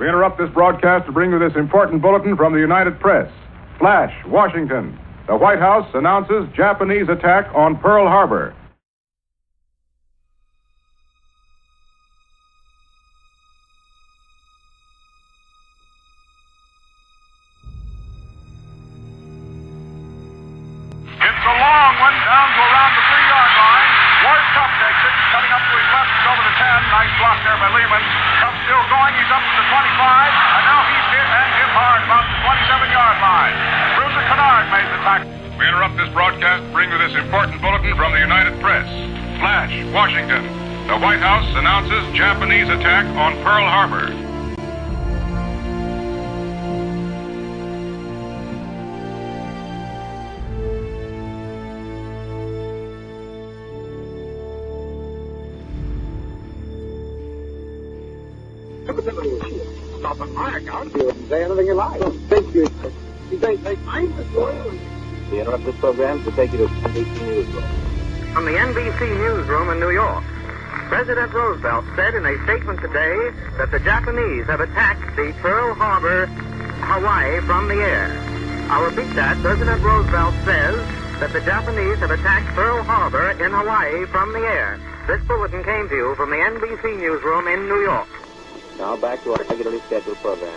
We interrupt this broadcast to bring you this important bulletin from the United Press. Flash, Washington. The White House announces Japanese attack on Pearl Harbor. It's a long one down to around the 3-yard line. Ward Cup takes it, cutting up to his left, he's over the 10. Nice block there by Lehman. Cup still going, he's up to the 25, and now he's hit and hit hard about the 27-yard line. Bruiser Kennard made the tackle. We interrupt this broadcast to bring you this important bulletin from the United Press. Flash, Washington. The White House announces Japanese attack on Pearl Harbor. Stop on my account. You can say anything you like. Thank you. You think they find the story? We interrupt this program to take you to NBC Newsroom. From the NBC Newsroom in New York, President Roosevelt said in a statement today that the Japanese have attacked the Pearl Harbor, Hawaii, from the air. I'll repeat that. President Roosevelt says that the Japanese have attacked Pearl Harbor in Hawaii from the air. This bulletin came to you from the NBC Newsroom in New York. Now back to our regularly scheduled program.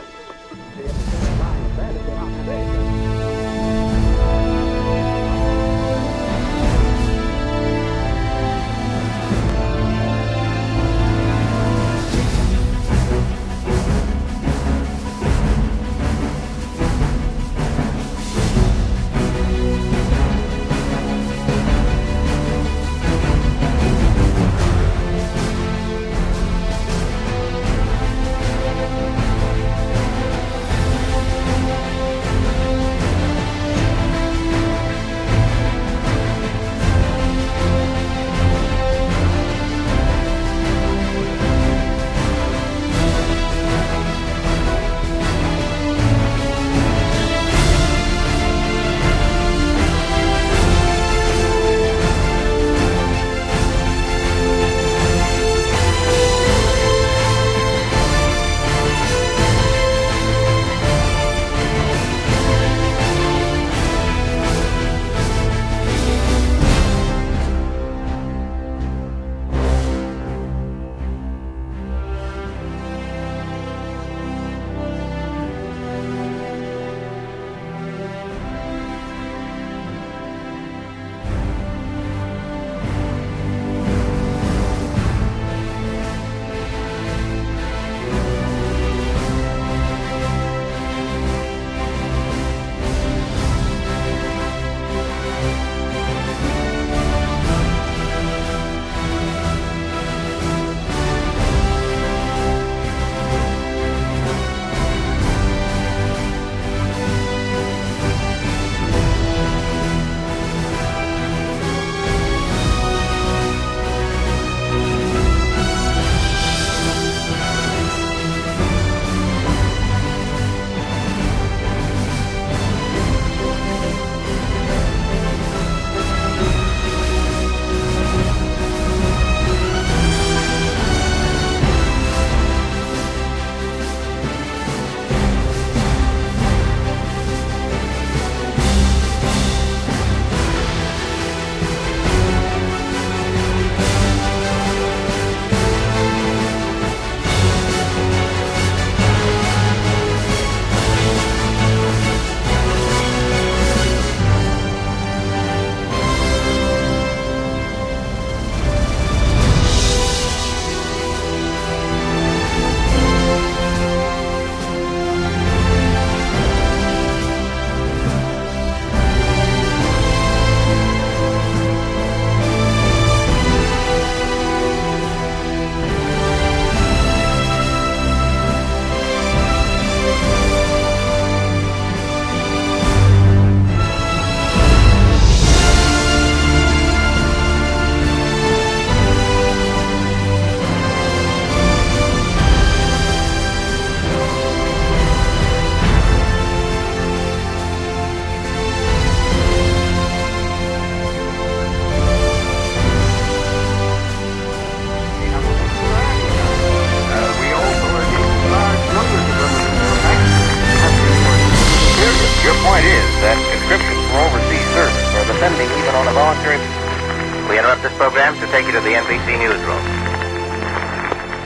interrupt this program to take you to the NBC newsroom.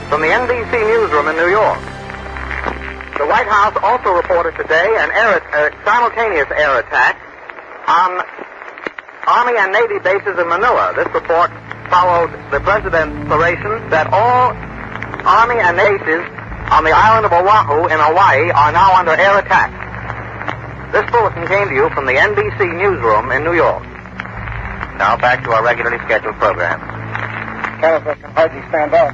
From the NBC newsroom in New York, the White House also reported today an simultaneous air attack on Army and Navy bases in Manila. This report followed the President's declaration that all Army and Navy bases on the island of Oahu in Hawaii are now under air attack. This bulletin came to you from the NBC newsroom in New York. Now back to our regularly scheduled program. Caliber can hardly stand up.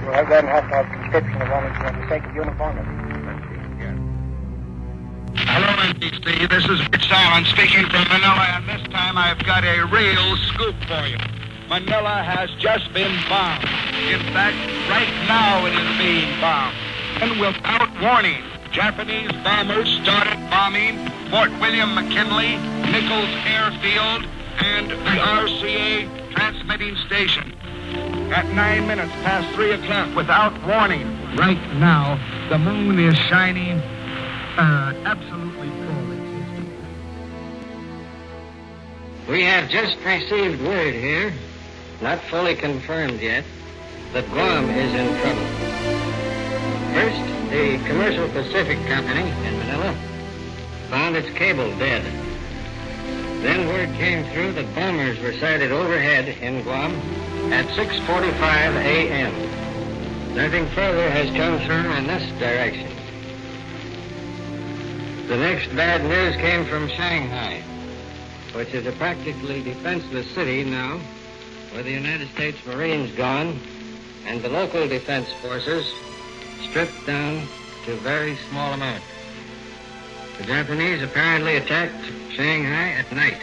You'll have that and have to have conscription of only for the sake of uniformity. Hello, NBC. This is Rich Allen speaking from Manila, and this time I've got a real scoop for you. Manila has just been bombed. In fact, right now it is being bombed. And without warning, Japanese bombers started bombing Fort William McKinley, Nichols Airfield, and the RCA transmitting station. At 9 minutes past 3 o'clock, without warning, right now, the moon is shining absolutely full. We have just received word here, not fully confirmed yet, that Guam is in trouble. First, the Commercial Pacific Company in Manila found its cable dead. Then word came through that bombers were sighted overhead in Guam at 6:45 a.m. Nothing further has come through in this direction. The next bad news came from Shanghai, which is a practically defenseless city now, with the United States Marines gone and the local defense forces stripped down to very small amounts. The Japanese apparently attacked Shanghai at night,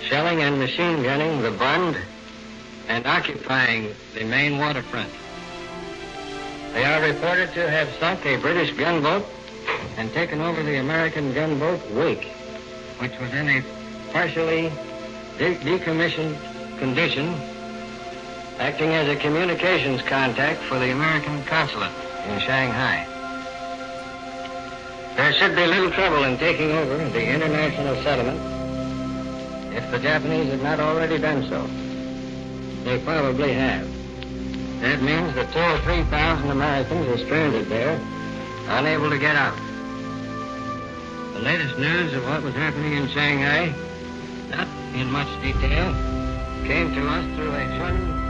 shelling and machine gunning the Bund and occupying the main waterfront. They are reported to have sunk a British gunboat and taken over the American gunboat Wake, which was in a partially decommissioned condition, acting as a communications contact for the American consulate in Shanghai. There should be little trouble in taking over the international settlement if the Japanese have not already done so. They probably have. That means that 2,000 or 3,000 Americans are stranded there, unable to get out. The latest news of what was happening in Shanghai, not in much detail, came to us through a German